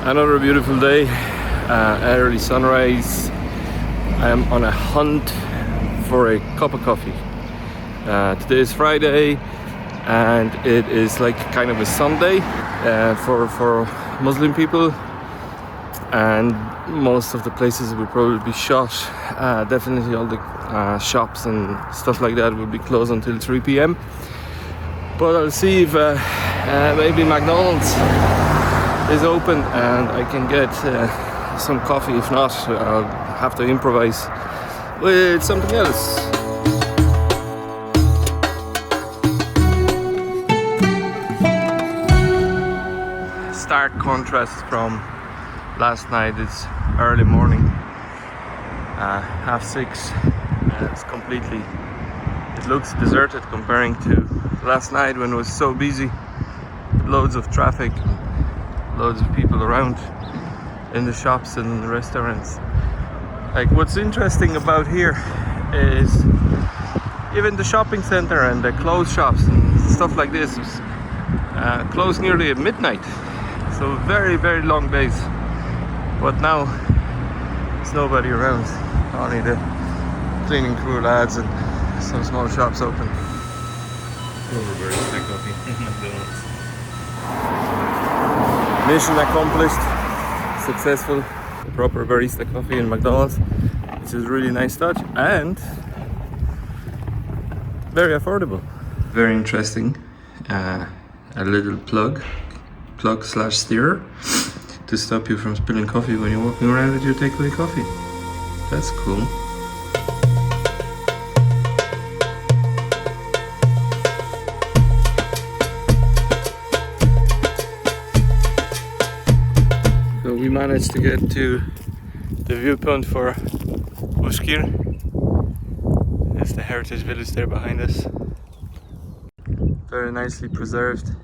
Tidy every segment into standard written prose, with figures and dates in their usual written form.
Another beautiful day, early sunrise. I am on a hunt for a cup of coffee. Today is Friday and it is like kind of a Sunday for Muslim people, and most of the places will probably be shut. Definitely all the shops and stuff like that will be closed until 3 p.m. But I'll see if maybe McDonald's is open and I can get some coffee. If not, I'll have to improvise with something else. Stark contrast from last night. It's early morning, 6:30. It's completely, it looks deserted comparing to last night when it was so busy, loads of traffic, loads of people around in the shops and in the restaurants. Like, what's interesting about here is even the shopping center and the clothes shops and stuff like this was closed nearly at midnight, so very long days. But now there's nobody around, only the cleaning crew lads and some small shops open. Barista coffee, McDonald's. Mission accomplished, successful. The proper barista coffee in McDonald's, which is a really nice touch and very affordable. Very interesting. A little plug / stirrer to stop you from spilling coffee when you're walking around with your takeaway coffee. That's cool. We managed to get to the viewpoint for Ushaiqer. There's the heritage village there behind us. Very nicely preserved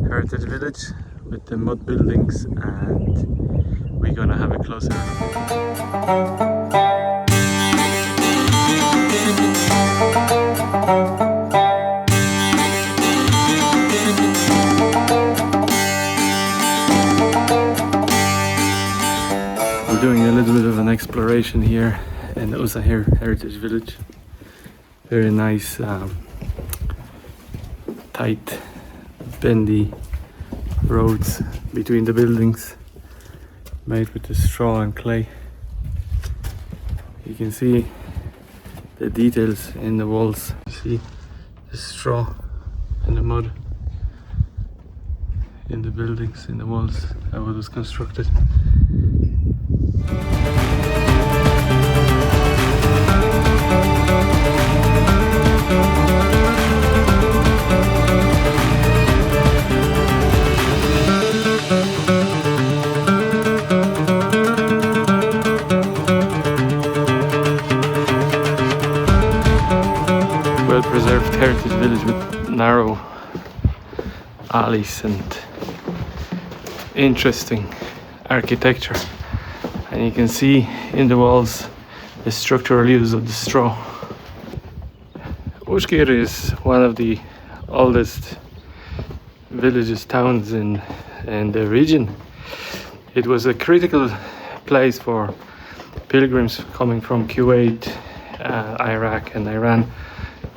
heritage village with the mud buildings, and we're gonna have a closer look. Doing a little bit of an exploration here in the Ushaiqer Heritage Village. Very nice, tight, bendy roads between the buildings, made with the straw and clay. You can see the details in the walls. You see the straw and the mud in the buildings, in the walls, how it was constructed. Well-preserved heritage village with narrow alleys and interesting architecture. And you can see in the walls the structural use of the straw. Ushaiqer is one of the oldest villages, towns in the region. It was a critical place for pilgrims coming from Kuwait, Iraq and Iran,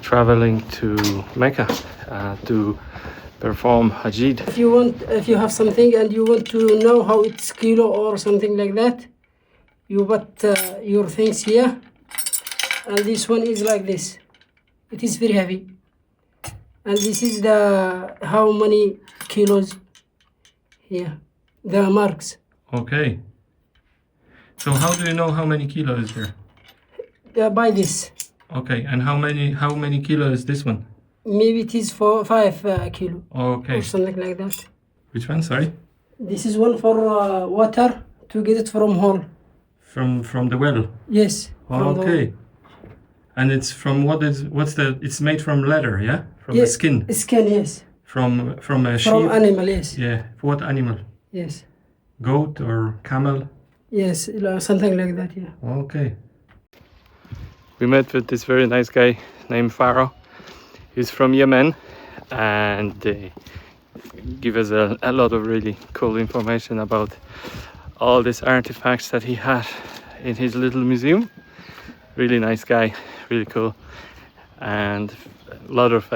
traveling to Mecca to perform Hajj. If you have something and you want to know how it's kilo or something like that, you put your things here, and this one is like this. It is very heavy, and this is the how many kilos here, the marks. Okay. So how do you know how many kilos is there? By this. Okay, and how many kilo is this one? Maybe it is for 5 kilo. Okay. Or something like that. Which one? Sorry. This is one for water to get it from hole. From the well. Yes. Okay. And it's from it's made from leather, yeah? From the skin. Skin, yes. From a sheep. From animal, yes. Yeah. What animal? Yes. Goat or camel? Yes, something like that, yeah. Okay. We met with this very nice guy named Farah. He's from Yemen, and give us a lot of really cool information about all these artifacts that he had in his little museum. Really nice guy, really cool, and a lot of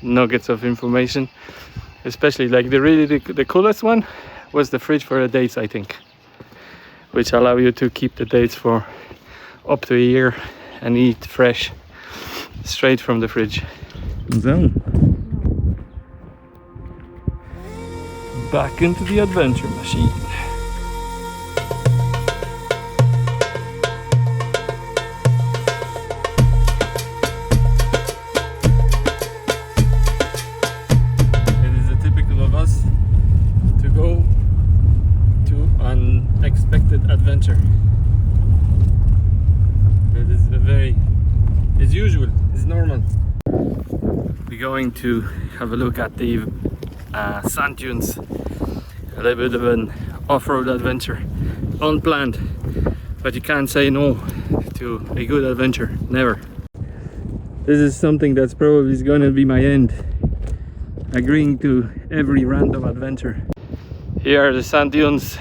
nuggets of information. Especially like the coolest one was the fridge for the dates, I think, which allow you to keep the dates for up to a year and eat fresh straight from the fridge. So, back into the adventure machine. It is a typical of us to go to unexpected adventure. It is it's usual, it's normal. We're going to have a look at the sand dunes. A little bit of an off-road adventure, unplanned, but you can't say no to a good adventure, never. This is something that's probably going to be my end, agreeing to every random adventure. Here are the sand dunes.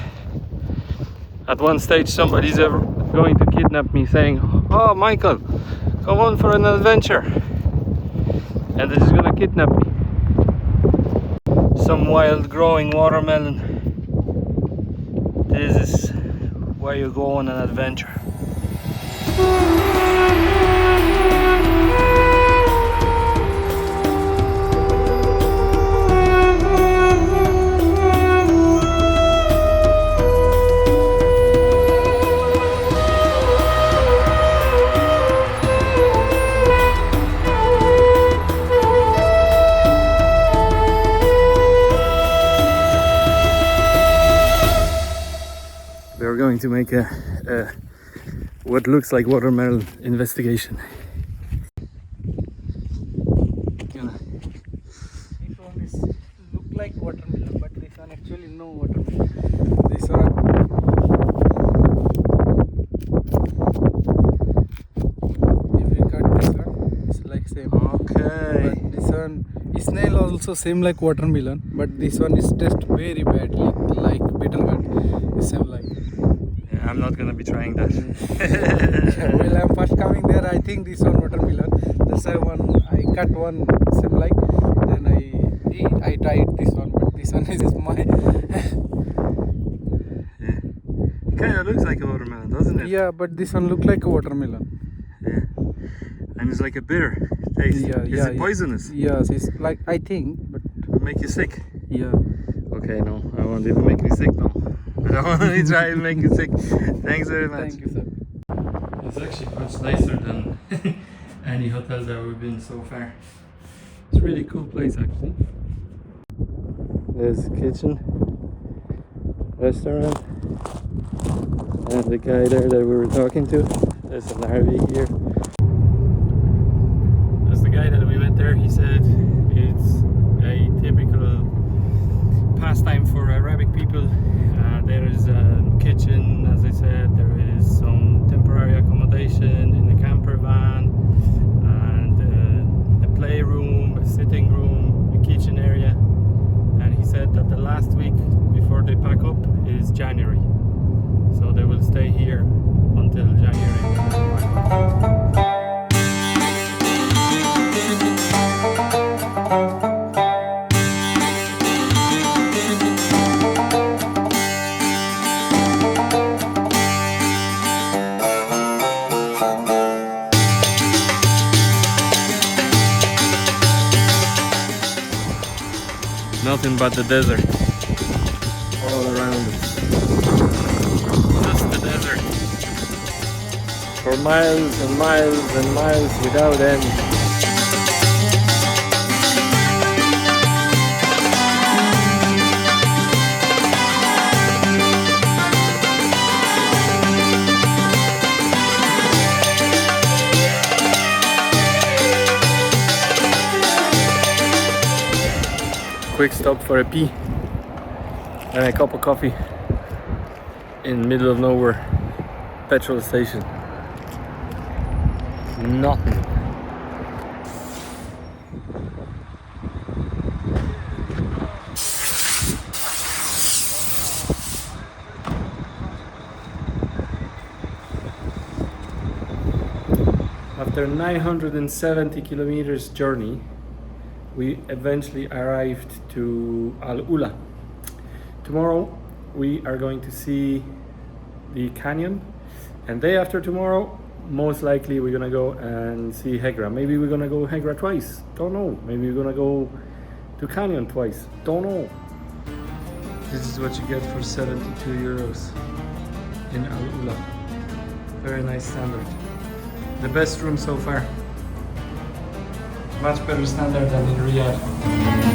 At one stage somebody's ever going to kidnap me, saying, "Oh Michael, come on for an adventure," and they're just gonna kidnap me. Some wild growing watermelon. This is where you go on an adventure. We're going to make a what looks like watermelon investigation. This one is look like watermelon, but this one actually no watermelon. This one, if we cut this one, it's like same. Okay. But this one, snail also same like watermelon, but this one is taste very badly like bitter gourd. It's same like. I'm not gonna be trying that. Well, I'm first coming there. I think this one watermelon. That's why I cut one same like. Then I tried this one, but this one is my. Yeah. It kind of looks like a watermelon, doesn't it? Yeah, but this one look like a watermelon. Yeah. And it's like a bitter taste. Is it poisonous? Yes, it's like I think, but It'll make you sick. yeah. Okay, no, I won't even make me sick now. I don't want to try and make you sick. Thanks very much. Thank you, sir. It's actually much nicer than any hotel that we've been so far. It's a really cool place actually. There's the kitchen, restaurant, and the guy there that we were talking to. There's an RV here. That's the guy that we met there. He said it's a typical pastime for Arabic people. There is a kitchen, as I said, there is some temporary accommodation in the camper van, and a playroom, a sitting room, a kitchen area. And he said that the last week before they pack up is January, so they will stay here until January. Nothing but the desert all around us. Just the desert for miles and miles and miles without end. Quick stop for a pee and a cup of coffee in middle of nowhere petrol station. Nothing. After 970 kilometers journey, we eventually arrived to Al Ula. Tomorrow we are going to see the canyon, and day after tomorrow most likely we're gonna go and see Hegra. Maybe we're gonna go Hegra twice, don't know. Maybe we're gonna go to canyon twice, don't know. This is what you get for 72 euros in Al Ula. Very nice standard. The best room so far. Much better standard than in Riyadh.